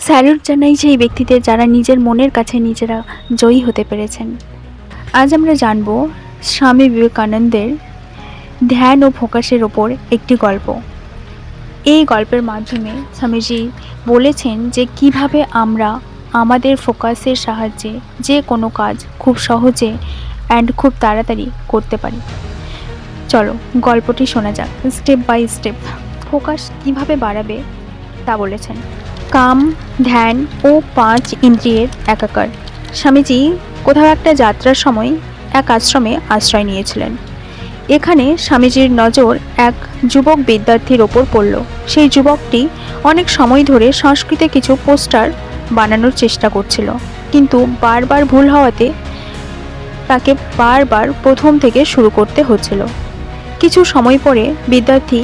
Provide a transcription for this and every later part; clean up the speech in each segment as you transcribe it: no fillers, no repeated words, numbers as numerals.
Salute জানাই সেই ব্যক্তিদের যারা নিজের মনের কাছে নিজেরা জয়ী হতে পেরেছেন। আজ আমরা জানব স্বামী বিবেকানন্দের ধ্যান ও ফোকাসের ওপর একটি গল্প। এই গল্পের মাধ্যমে স্বামীজি বলেছেন যে কিভাবে আমরা আমাদের ফোকাসের সাহায্যে যে কোনো কাজ খুব সহজে অ্যান্ড খুব তাড়াতাড়ি করতে পারি। চলো গল্পটি শোনা যাক স্টেপ বাই স্টেপ। ফোকাস কিভাবে বাড়াবে তা বলেছেন। কাম, ধ্যান ও 5 ইন্দ্রিয়ের একাকার। স্বামীজি কোথাও একটা যাত্রার সময় এক আশ্রমে আশ্রয় নিয়েছিলেন। এখানে স্বামীজির নজর এক যুবক বিদ্যার্থীর ওপর পড়ল। সেই যুবকটি অনেক সময় ধরে সংস্কৃতে কিছু পোস্টার বানানোর চেষ্টা করছিল, কিন্তু বারবার ভুল হওয়াতে তাকে বারবার প্রথম থেকে শুরু করতে হচ্ছিল। কিছু সময় পরে বিদ্যার্থী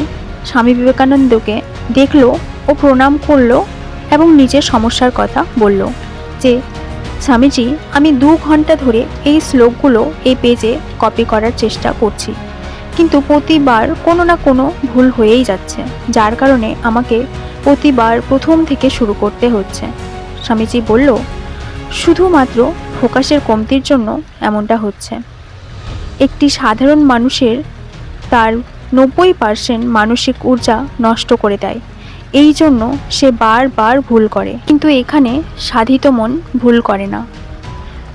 স্বামী বিবেকানন্দকে দেখল ও প্রণাম করল এবং নিজের সমস্যার কথা বলল যে, স্বামীজি, আমি 2 ঘন্টা ধরে এই শ্লোকগুলো এই পেজে কপি করার চেষ্টা করছি, কিন্তু প্রতিবার কোনো না কোনো ভুল হয়েই যাচ্ছে, যার কারণে আমাকে প্রতিবার প্রথম থেকে শুরু করতে হচ্ছে। স্বামীজি বলল, শুধুমাত্র ফোকাসের কমতির জন্য এমনটা হচ্ছে। একটি সাধারণ মানুষের তার 90% মানসিক ঊর্জা নষ্ট করে দেয়, এই জন্য সে বারবার ভুল করে, কিন্তু এখানে সাধিত মন ভুল করে না।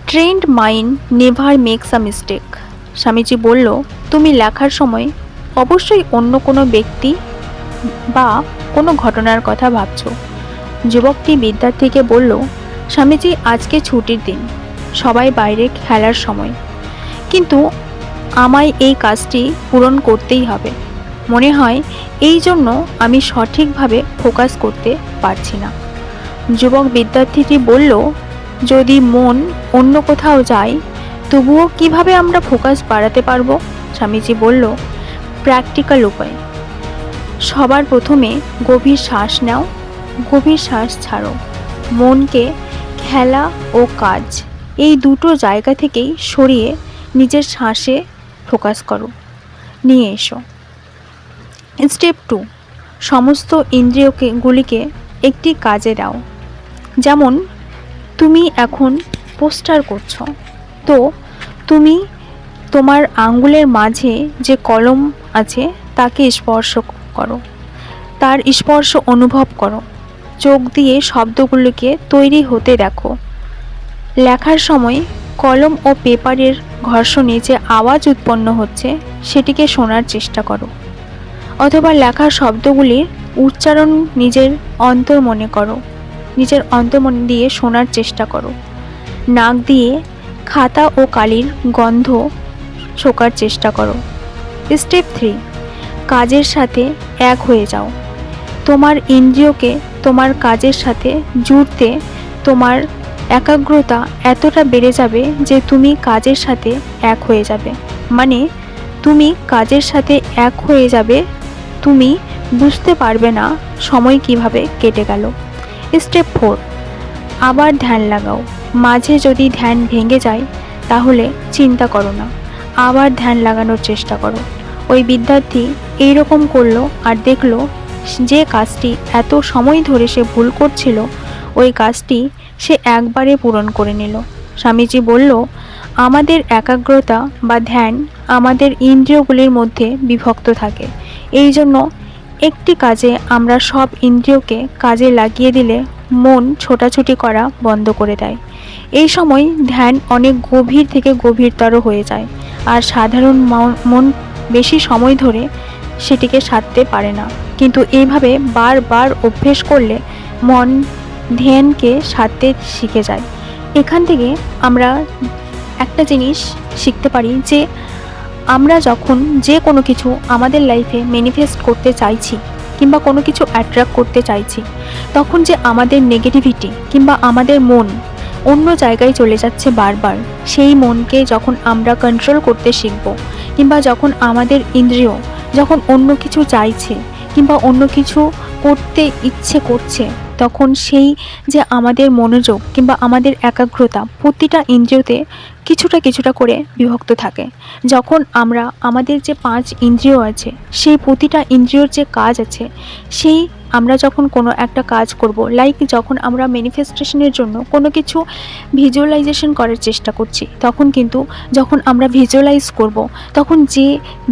Trained mind never makes a mistake. Swamiji বলল, তুমি লেখার সময় অবশ্যই অন্য কোনো ব্যক্তি বা কোনো ঘটনার কথা ভাবছো। যুবকটি বিদ্যার্থীকে বলল, স্বামীজি, আজকে ছুটির দিন, সবাই বাইরে খেলার সময়, কিন্তু আমায় এই কাজটি পূরণ করতেই হবে। মনে হয় এই জন্য আমি সঠিকভাবে ফোকাস করতে পারছি না। যুবক বিদ্যার্থীটি বলল, যদি মন অন্য কোথাও যায় তবুও কিভাবে আমরা ফোকাস বাড়াতে পারবো? স্বামীজি বলল, প্র্যাকটিক্যাল উপায়। সবার প্রথমে গভীর শ্বাস নাও, গভীর শ্বাস ছাড়ো। মনকে খেলা ও কাজ এই দুটো জায়গা থেকেই সরিয়ে নিজের শ্বাসে ফোকাস করো, নিয়ে এসো। স্টেপ 2, সমস্ত ইন্দ্রিয়গুলিকে একটি কাজে দাও। যেমন তুমি এখন পোস্টার করছো, তো তুমি তোমার আঙ্গুলের মাঝে যে কলম আছে তাকে স্পর্শ করো, তার স্পর্শ অনুভব করো। চোখ দিয়ে শব্দগুলিকে তৈরি হতে দেখো। লেখার সময় কলম ও পেপারের ঘর্ষণে যে আওয়াজ উৎপন্ন হচ্ছে সেটিকে শোনার চেষ্টা করো, অথবা লেখার শব্দগুলির উচ্চারণ নিজের অন্তর মনে করো, নিজের অন্তর্মন দিয়ে শোনার চেষ্টা করো। নাক দিয়ে খাতা ও কালির গন্ধ শোকার চেষ্টা করো। স্টেপ 3, কাজের সাথে এক হয়ে যাও। তোমার ইন্দ্রিয়কে তোমার কাজের সাথে জুড়তে তোমার একাগ্রতা এতটা বেড়ে যাবে যে তুমি কাজের সাথে এক হয়ে যাবে। মানে তুমি কাজের সাথে এক হয়ে যাবে, তুমি বুঝতে পারবে না সময় কিভাবে কেটে গেল। স্টেপ 4, আবার ধ্যান লাগাও। মাঝে যদি ধ্যান ভেঙে যায় তাহলে চিন্তা করো না, আবার ধ্যান লাগানোর চেষ্টা করো। ওই বিদ্যার্থী এইরকম করলো আর দেখলো যে কাজটি এত সময় ধরে সে ভুল করছিল ওই কাজটি সে একবারে পূরণ করে নিল। স্বামীজি বলল, আমাদের একাগ্রতা বা ধ্যান আমাদের ইন্দ্রিয়গুলির মধ্যে বিভক্ত থাকে, এই জন্য একটি কাজে আমরা সব ইন্দ্রিয়কে কাজে লাগিয়ে দিলে মন ছোটাছুটি করা বন্ধ করে দেয়। এই সময় ধ্যান অনেক গভীর থেকে গভীরতর হয়ে যায়, আর সাধারণ মন বেশি সময় ধরে সেটিকে সারতে পারে না। কিন্তু এইভাবে বারবার অভ্যেস করলে মন ধ্যানকে সারতে শিখে যায়। এখান থেকে আমরা একটা জিনিস শিখতে পারি যে আমরা যখন যে কোনো কিছু আমাদের লাইফে ম্যানিফেস্ট করতে চাইছি কিংবা কোনো কিছু অ্যাট্রাক্ট করতে চাইছি, তখন যে আমাদের নেগেটিভিটি কিংবা আমাদের মন অন্য জায়গায় চলে যাচ্ছে বারবার, সেই মনকে যখন আমরা কন্ট্রোল করতে শিখব, কিংবা যখন আমাদের ইন্দ্রিয় যখন অন্য কিছু চাইছে কিংবা অন্য কিছু করতে ইচ্ছে করছে, তখন সেই যে আমাদের মনোযোগ কিংবা আমাদের একাগ্রতা প্রতিটা ইন্দ্রিয়তে কিছুটা কিছুটা করে বিভক্ত থাকে। যখন আমরা আমাদের যে 5 ইন্দ্রিয় আছে সেই প্রতিটা ইন্দ্রিয়র যে কাজ আছে, সেই আমরা যখন কোনো একটা কাজ করব, লাইক যখন আমরা ম্যানিফেস্টেশনের জন্য কোনো কিছু ভিজুয়ালাইজেশন করার চেষ্টা করছি, তখন কিন্তু যখন আমরা ভিজুয়ালাইজ করব, তখন যে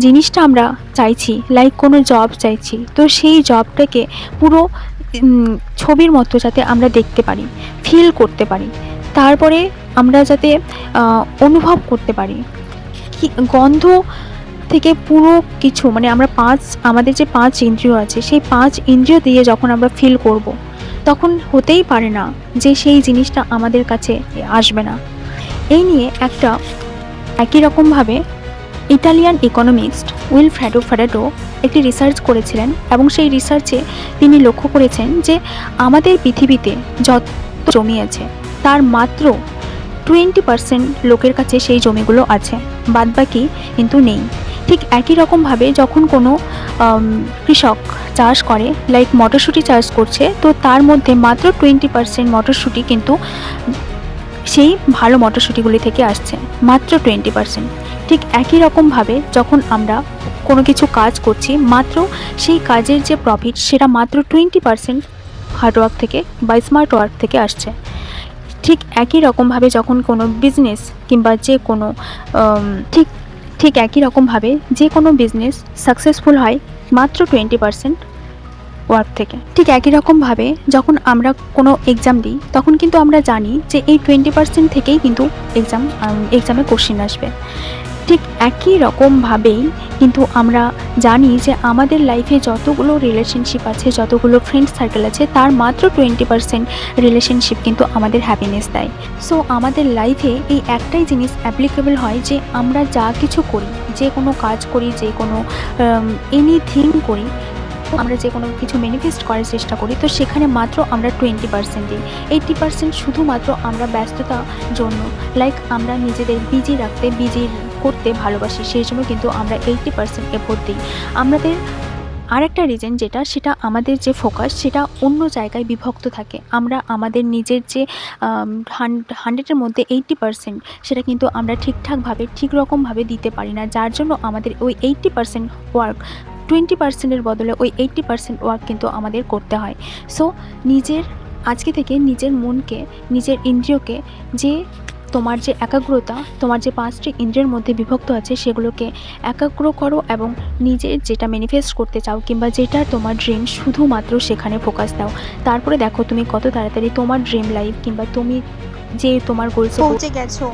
জিনিসটা আমরা চাইছি, লাইক কোনো জব চাইছি, তো সেই জবটাকে পুরো ছবির মতো যাতে আমরা দেখতে পারি, ফিল করতে পারি, তারপরে আমরা যাতে অনুভব করতে পারি কি গন্ধ থেকে পুরো কিছু, মানে আমরা আমাদের যে 5 ইন্দ্রিয় আছে সেই 5 ইন্দ্রিয় দিয়ে যখন আমরা ফিল করব, তখন হতেই পারে না যে সেই জিনিসটা আমাদের কাছে আসবে না। এই নিয়ে একটা একই রকমভাবে ইটালিয়ান ইকোনমিস্ট উইলফ্রেডো ফ্যারাডো একটি রিসার্চ করেছিলেন, এবং সেই রিসার্চে তিনি লক্ষ্য করেছেন যে আমাদের পৃথিবীতে যত জমি আছে তার মাত্র 20% লোকের কাছে সেই জমিগুলো আছে, বাদবাকি কিন্তু নেই। ঠিক একই রকমভাবে যখন কোনো কৃষক চাষ করে, লাইক মটরশুঁটি চাষ করছে, তো তার মধ্যে মাত্র 20% মটরশুঁটি কিন্তু সেই ভালো মটরশুঁটিগুলি থেকে আসছে, মাত্র 20%। ঠিক একই রকমভাবে যখন আমরা কোনো কিছু কাজ করছি, মাত্র সেই কাজের যে প্রফিট সেটা মাত্র 20% হার্ডওয়ার্ক থেকে বা স্মার্ট ওয়ার্ক থেকে আসছে। ঠিক একই রকমভাবে যখন কোনো বিজনেস কিংবা যে কোনো ঠিক ঠিক একই রকমভাবে যে কোনো বিজনেস সাকসেসফুল হয় মাত্র 20% ওয়ার্ক থেকে। ঠিক একই রকমভাবে যখন আমরা কোনো এক্সাম দিই, তখন কিন্তু আমরা জানি যে এই 20% থেকেই কিন্তু এক্সামে কোশ্চেন আসবে। ঠিক একই রকমভাবেই কিন্তু আমরা জানি যে আমাদের লাইফে যতগুলো রিলেশনশিপ আছে, যতগুলো ফ্রেন্ড সার্কেল আছে, তার মাত্র 20% রিলেশনশিপ কিন্তু আমাদের হ্যাপিনেস দেয়। সো আমাদের লাইফে এই একটাই জিনিস অ্যাপ্লিকেবল হয় যে আমরা যা কিছু করি, যে কোনো কাজ করি, যে কোনো এনিথিং করি, আমরা যে কোনো কিছু ম্যানিফেস্ট করার চেষ্টা করি, তো সেখানে মাত্র আমরা 20% দিই। 80% শুধুমাত্র আমরা ব্যস্ততার জন্য, লাইক আমরা নিজেদের বিজি করতে ভালোবাসি, সেই সময় কিন্তু আমরা 80% এফোর্ট দিই। আমাদের আরেকটা রিজন যেটা, সেটা আমাদের যে ফোকাস সেটা অন্য জায়গায় বিভক্ত থাকে। আমরা আমাদের নিজের যে 100-এর মধ্যে 80% সেটা কিন্তু আমরা ঠিকঠাকভাবে ঠিক রকমভাবে দিতে পারি না, যার জন্য আমাদের ওই 80% ওয়ার্ক 20%-এর বদলে ওই 80% ওয়ার্ক কিন্তু আমাদের করতে হয়। সো আজকে থেকে নিজের মনকে, নিজের ইন্দ্রিয়কে, যে তোমার যে একাগ্রতা, তোমার যে 5টি ইন্দ্রিয়ের মধ্যে বিভক্ত আছে, সেগুলোকে একাগ্র করো এবং নিজের যেটা ম্যানিফেস্ট করতে চাও কিংবা যেটা তোমার ড্রিম, শুধুমাত্র সেখানে ফোকাস দাও। তারপরে দেখো তুমি কত তাড়াতাড়ি তোমার ড্রিম লাইফ কিংবা তুমি যে তোমার গোলসে পৌঁছে গেছো।